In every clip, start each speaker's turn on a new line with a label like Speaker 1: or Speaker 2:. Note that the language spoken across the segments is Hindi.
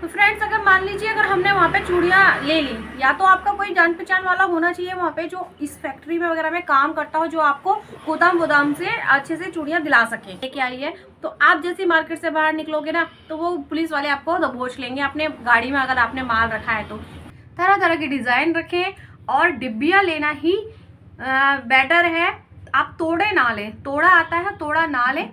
Speaker 1: तो फ्रेंड्स, अगर मान लीजिए अगर हमने वहाँ पे चूड़ियाँ ले ली, या तो आपका कोई जान पहचान वाला होना चाहिए वहाँ पे जो इस फैक्ट्री में वगैरह में काम करता हो, जो आपको गोदाम से अच्छे से चूड़ियाँ दिला सके। लेके आई है तो आप जैसे मार्केट से बाहर निकलोगे ना, तो वो पुलिस वाले आपको दबोच लेंगे अपने गाड़ी में, अगर आपने माल रखा है तो। तरह तरह की डिज़ाइन रखें और डिब्बियाँ लेना ही बेटर है। आप तोड़े ना लें, तोड़ा आता है तोड़ा ना लें।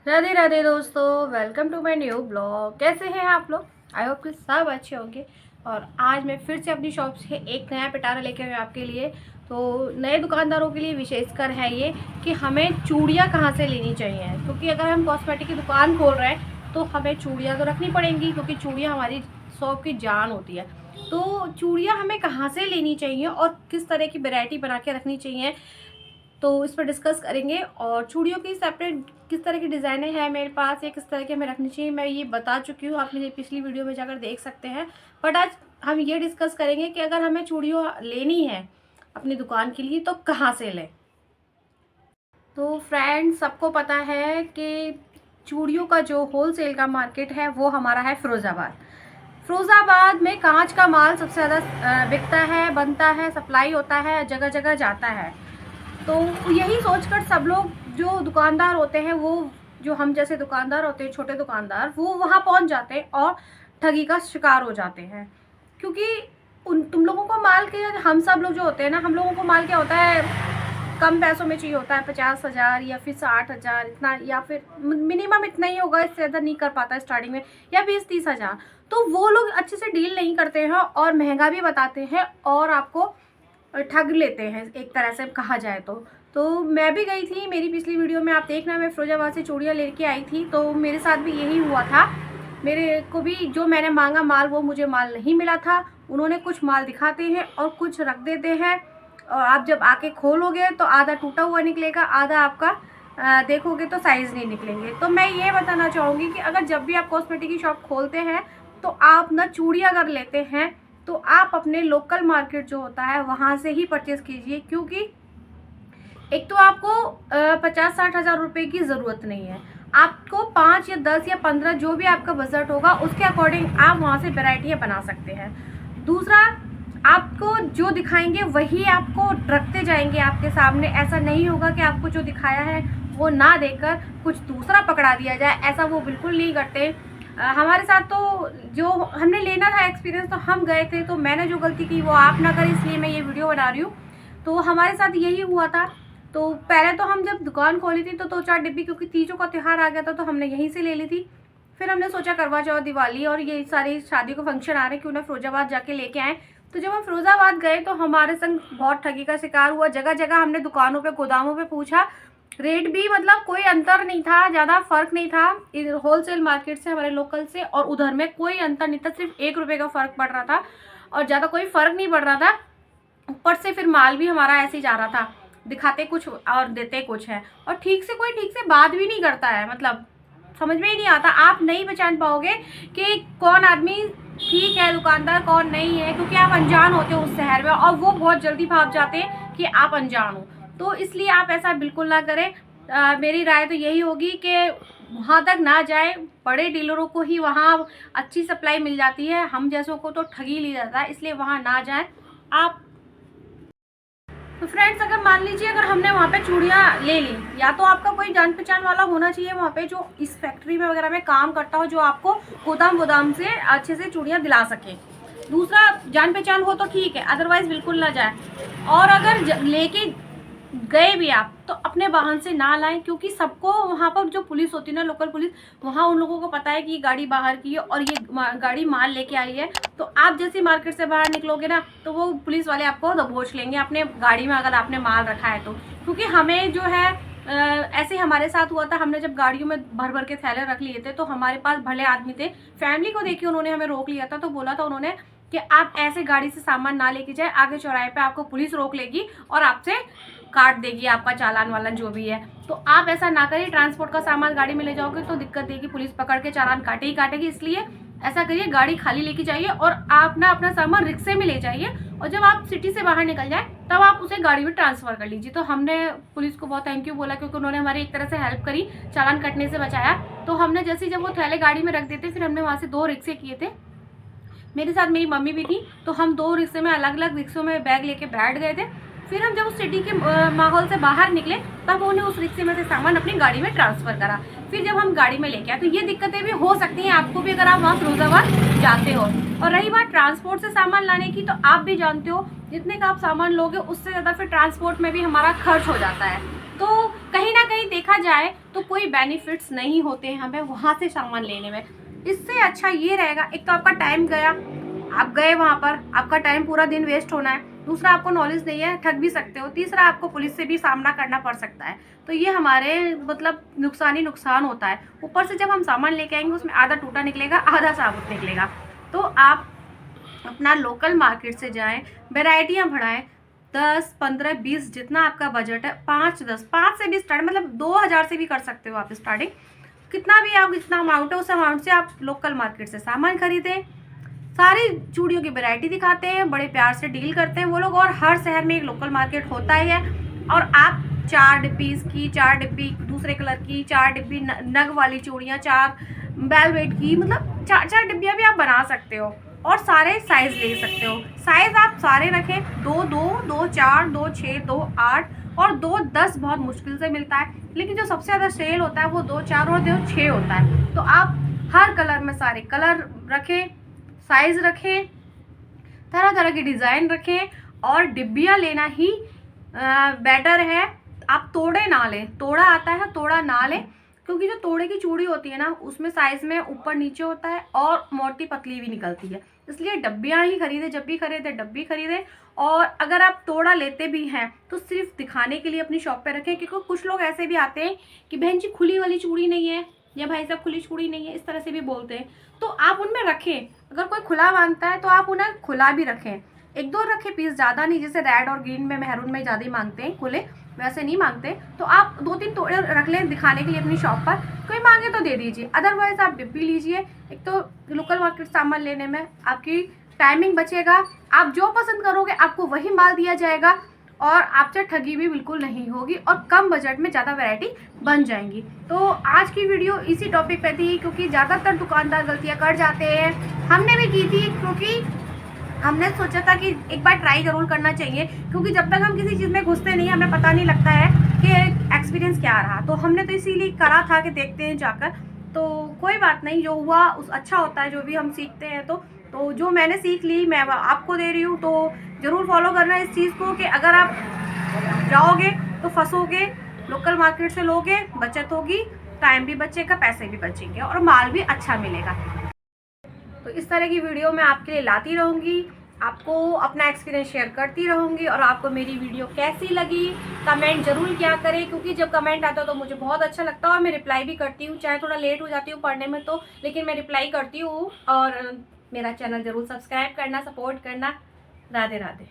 Speaker 1: राधे राधे दोस्तों, welcome to my new blog. कैसे हैं आप लोग? आई होप कि सब अच्छे होंगे। और आज मैं फिर से अपनी शॉप से एक नया पिटारा लेके आई आपके लिए। तो नए दुकानदारों के लिए विशेषकर है ये कि हमें चूड़ियाँ कहाँ से लेनी चाहिए, क्योंकि अगर हम कॉस्मेटिक की दुकान खोल रहे हैं तो हमें चूड़ियाँ तो रखनी पड़ेंगी, क्योंकि चूड़ियाँ हमारी शॉप की जान होती है। तो चूड़ियाँ हमें कहाँ से लेनी चाहिए और किस तरह की वैरायटी बना के रखनी चाहिए, तो इस पर डिस्कस करेंगे। और चूड़ियों की सेपरेट किस तरह की डिज़ाइनें हैं मेरे पास या किस तरह की हमें रखनी चाहिए, मैं ये बता चुकी हूँ, आप मेरी पिछली वीडियो में जाकर देख सकते हैं। बट आज हम ये डिस्कस करेंगे कि अगर हमें चूड़ियों लेनी है अपनी दुकान के लिए तो कहाँ से लें। तो फ्रेंड्स, सबको पता है कि चूड़ियों का जो होलसेल का मार्केट है वो हमारा है फिरोज़ाबाद में कांच का माल सबसे ज़्यादा बिकता है, बनता है, सप्लाई होता है, जगह जगह जाता है। तो यही सोचकर सब लोग जो दुकानदार होते हैं, वो जो हम जैसे दुकानदार होते हैं, छोटे दुकानदार, वो वहाँ पहुँच जाते हैं और ठगी का शिकार हो जाते हैं। क्योंकि तुम लोगों को माल के, हम सब लोग जो होते हैं ना, हम लोगों को माल क्या होता है, कम पैसों में चाहिए होता है, 50,000 या फिर 60,000 इतना, या फिर मिनिमम इतना ही होगा, इससे ज़्यादा नहीं कर पाता स्टार्टिंग में, या 20-30 हज़ार। तो वो लोग अच्छे से डील नहीं करते हैं और महंगा भी बताते हैं और आपको ठग लेते हैं, एक तरह से कहा जाए तो मैं भी गई थी, मेरी पिछली वीडियो में आप देखना, मैं फिरोज़ाबाद से चूड़ियाँ लेके आई थी। तो मेरे साथ भी यही हुआ था। मेरे को भी जो मैंने मांगा माल, वो मुझे माल नहीं मिला था। उन्होंने कुछ माल दिखाते हैं और कुछ रख देते हैं, और आप जब आके खोलोगे तो आधा टूटा हुआ निकलेगा, आधा आपका देखोगे तो साइज़ नहीं निकलेंगे। तो मैं ये बताना चाहूँगी कि अगर जब भी आप कॉस्मेटिक की शॉप खोलते हैं तो आप ना चूड़ियाँ अगर लेते हैं तो आप अपने लोकल मार्केट जो होता है वहाँ से ही परचेज़ कीजिए, क्योंकि एक तो आपको 50-60 हज़ार रुपये की ज़रूरत नहीं है। आपको 5 या 10 या 15 जो भी आपका बजट होगा उसके अकॉर्डिंग आप वहाँ से वैरायटियाँ बना सकते हैं। दूसरा, आपको जो दिखाएंगे वही आपको रखते जाएंगे आपके सामने। ऐसा नहीं होगा कि आपको जो दिखाया है वो ना देकर कुछ दूसरा पकड़ा दिया जाए, ऐसा वो बिल्कुल नहीं करते। हमारे साथ तो जो हमने लेना था एक्सपीरियंस, तो हम गए थे, तो मैंने जो गलती की वो आप ना करें, इसलिए मैं ये वीडियो बना रही हूँ। तो हमारे साथ यही हुआ था। तो पहले तो हम जब दुकान खोली थी तो 2-4 डिब्बी, क्योंकि तीजों का त्यौहार आ गया था, तो हमने यहीं से ले ली थी। फिर हमने सोचा करवा चौथ, दिवाली और ये सारी शादी को फंक्शन आ रहे हैं, क्यों ना फिरोज़ाबाद जाके लेके आएँ। तो जब हम फिरोज़ाबाद गए तो हमारे संग बहुत ठगी का शिकार हुआ। जगह जगह हमने दुकानों पे, गोदामों पे पूछा, रेट भी मतलब कोई अंतर नहीं था, ज़्यादा फ़र्क नहीं था होलसेल मार्केट से, हमारे लोकल से और उधर में कोई अंतर नहीं था। सिर्फ 1 रुपये का फ़र्क पड़ रहा था और ज़्यादा कोई फ़र्क नहीं पड़ रहा था। ऊपर से फिर माल भी हमारा ऐसे ही जा रहा था, दिखाते कुछ और देते कुछ है, और ठीक से बात भी नहीं करता है, मतलब समझ में ही नहीं आता। आप नहीं पहचान पाओगे कि कौन आदमी ठीक है दुकानदार, कौन नहीं है, क्योंकि आप अनजान होते हो उस शहर में, और वो बहुत जल्दी भाग जाते हैं कि आप अनजान हो। तो इसलिए आप ऐसा बिल्कुल ना करें। मेरी राय तो यही होगी कि वहाँ तक ना जाए, बड़े डीलरों को ही वहाँ अच्छी सप्लाई मिल जाती है, हम जैसों को तो ठगी ली जाता है, इसलिए वहाँ ना जाएं आप। तो फ्रेंड्स, अगर मान लीजिए अगर हमने वहाँ पे चूड़ियाँ ले ली, या तो आपका कोई जान पहचान वाला होना चाहिए वहाँ पे जो इस फैक्ट्री में वगैरह में काम करता हो, जो आपको गोदाम से अच्छे से चूड़ियाँ दिला सके। दूसरा, जान पहचान हो तो ठीक है, अदरवाइज बिल्कुल ना जाए। और अगर लेके गए भी आप तो अपने वाहन से ना लाएं, क्योंकि सबको वहाँ पर जो पुलिस होती है ना, लोकल पुलिस, वहाँ उन लोगों को पता है कि ये गाड़ी बाहर की है और ये गाड़ी माल लेके आई है। तो आप जैसे मार्केट से बाहर निकलोगे ना, तो वो पुलिस वाले आपको दबोच लेंगे अपने गाड़ी में, अगर आपने माल रखा है तो। क्योंकि हमें जो है ऐसे हमारे साथ हुआ था, हमने जब गाड़ियों में भर भर के थैले रख लिए थे, तो हमारे पास भले आदमी थे, फैमिली को देखिए उन्होंने हमें रोक लिया था। तो बोला था उन्होंने कि आप ऐसे गाड़ी से सामान ना लेके जाए, आगे चौराहे पे आपको पुलिस रोक लेगी और आपसे काट देगी आपका चालान वालन जो भी है। तो आप ऐसा ना करिए, ट्रांसपोर्ट का सामान गाड़ी में ले जाओगे तो दिक्कत देगी, पुलिस पकड़ के चालान काटे ही काटेगी। इसलिए ऐसा करिए, गाड़ी खाली लेके जाइए और आप ना अपना सामान रिक्शे में ले जाइए, और जब आप सिटी से बाहर निकल जाए तब आप उसे गाड़ी में ट्रांसफ़र कर लीजिए। तो हमने पुलिस को बहुत थैंक यू बोला, क्योंकि उन्होंने हमारी एक तरह से हेल्प करी, चालान कटने से बचाया। तो हमने जैसे ही जब वो थैले गाड़ी में रख देते, फिर हमने वहाँ से 2 रिक्शे किए थे, मेरे साथ मेरी मम्मी भी थी। तो हम 2 रिक्शे में, अलग अलग रिक्शों में बैग लेके बैठ गए थे। फिर हम जब उस सिटी के माहौल से बाहर निकले, तब उन्हें उस रिक्शे में से सामान अपनी गाड़ी में ट्रांसफ़र करा। फिर जब हम गाड़ी में लेके आए, तो ये दिक्कतें भी हो सकती हैं आपको भी अगर आप वहाँ फिरोजाबाद जाते हो। और रही बात ट्रांसपोर्ट से सामान लाने की, तो आप भी जानते हो जितने का आप सामान लोगे उससे ज़्यादा फिर ट्रांसपोर्ट में भी हमारा खर्च हो जाता है। तो कहीं ना कहीं देखा जाए तो कोई बेनिफिट्स नहीं होते हैं हमें वहाँ से सामान लेने में। इससे अच्छा ये रहेगा, एक तो आपका टाइम गया, आप गए वहाँ पर, आपका टाइम पूरा दिन वेस्ट होना है। दूसरा, आपको नॉलेज नहीं है, ठग भी सकते हो। तीसरा, आपको पुलिस से भी सामना करना पड़ सकता है। तो ये हमारे मतलब नुकसान ही नुकसान होता है। ऊपर से जब हम सामान लेके आएंगे, उसमें आधा टूटा निकलेगा, आधा साबुत निकलेगा। तो आप अपना लोकल मार्केट से जाएं, वेराइटियाँ बढ़ाएं, 10, 15, 20 जितना आपका बजट है, 5 से भी स्टार्ट, मतलब 2000 से भी कर सकते हो आप स्टार्टिंग। कितना भी आप जितना अमाउंट है, उस अमाउंट से आप लोकल मार्केट से सामान खरीदें। सारी चूड़ियों की वैरायटी दिखाते हैं, बड़े प्यार से डील करते हैं वो लोग, और हर शहर में एक लोकल मार्केट होता ही है। और आप 4 डिब्बी इसकी, 4 डिब्बी दूसरे कलर की, 4 डिब्बी नग वाली चूड़ियाँ, 4 वेलवेट की, मतलब 4 डिब्बियाँ भी आप बना सकते हो। और सारे साइज़ ले सकते हो। साइज़ आप सारे रखें, 2, 2, 2, 4, 2, 6, 2, 8 और 2, 10 बहुत मुश्किल से मिलता है। लेकिन जो सबसे ज़्यादा सेल होता है वो 2, 4 और 2, 6 होता है। तो आप हर कलर में सारे कलर रखें, साइज़ रखें, तरह तरह की डिज़ाइन रखें, और डिब्बियाँ लेना ही बेटर है। आप तोड़े ना लें, तोड़ा आता है, तोड़ा ना लें, क्योंकि जो तोड़े की चूड़ी होती है ना, उसमें साइज़ में ऊपर नीचे होता है और मोटी पतली भी निकलती है। इसलिए डब्बियाँ ही खरीदें, जब भी खरीदें डब्बी खरीदें। और अगर आप तोड़ा लेते भी हैं तो सिर्फ दिखाने के लिए अपनी शॉप पे रखें, क्योंकि कुछ लोग ऐसे भी आते हैं कि बहन जी खुली वाली चूड़ी नहीं है, या भाई साहब खुली चूड़ी नहीं है, इस तरह से भी बोलते हैं। तो आप उनमें रखें, अगर कोई खुला मांगता है तो आप उन्हें खुला भी रखें, 1-2 रखें पीस, ज़्यादा नहीं। जैसे रेड और ग्रीन में, मेहरून में ज़्यादा ही मांगते हैं खुले, वैसे नहीं मांगते। तो आप 2-3 तोड़े रख लें दिखाने के लिए अपनी शॉप पर, कोई मांगे तो दे दीजिए। अदरवाइज आप डिब्बी लीजिए। एक तो लोकल मार्केट सामान लेने में आपकी टाइमिंग बचेगा, आप जो पसंद करोगे आपको वही माल दिया जाएगा, और आपसे ठगी भी बिल्कुल नहीं होगी, और कम बजट में ज़्यादा वैरायटी बन जाएंगी। तो आज की वीडियो इसी टॉपिक पे थी, क्योंकि ज़्यादातर दुकानदार गलतियाँ कर जाते हैं, हमने भी की थी, क्योंकि हमने सोचा था कि एक बार ट्राई जरूर करना चाहिए, क्योंकि जब तक हम किसी चीज़ में घुसते नहीं, हमें पता नहीं लगता है कि एक्सपीरियंस क्या रहा। तो हमने तो इसीलिए करा था कि देखते हैं जाकर। तो कोई बात नहीं, जो हुआ उस अच्छा होता है, जो भी हम सीखते हैं। तो जो मैंने सीख ली मैं आपको दे रही हूँ। तो ज़रूर फॉलो करना इस चीज़ को, कि अगर आप जाओगे तो फंसोगे, लोकल मार्केट से लोगे, बचत होगी, टाइम भी बचेगा, पैसे भी बचेंगे, और माल भी अच्छा मिलेगा। तो इस तरह की वीडियो मैं आपके लिए लाती रहूँगी, आपको अपना एक्सपीरियंस शेयर करती रहूँगी। और आपको मेरी वीडियो कैसी लगी कमेंट जरूर किया करें, क्योंकि जब कमेंट आता है तो मुझे बहुत अच्छा लगता है, और मैं रिप्लाई भी करती हूँ, चाहे थोड़ा लेट हो जाती हूँ पढ़ने में तो, लेकिन मैं रिप्लाई करती हूँ। और मेरा चैनल ज़रूर सब्सक्राइब करना, सपोर्ट करना। राधे राधे।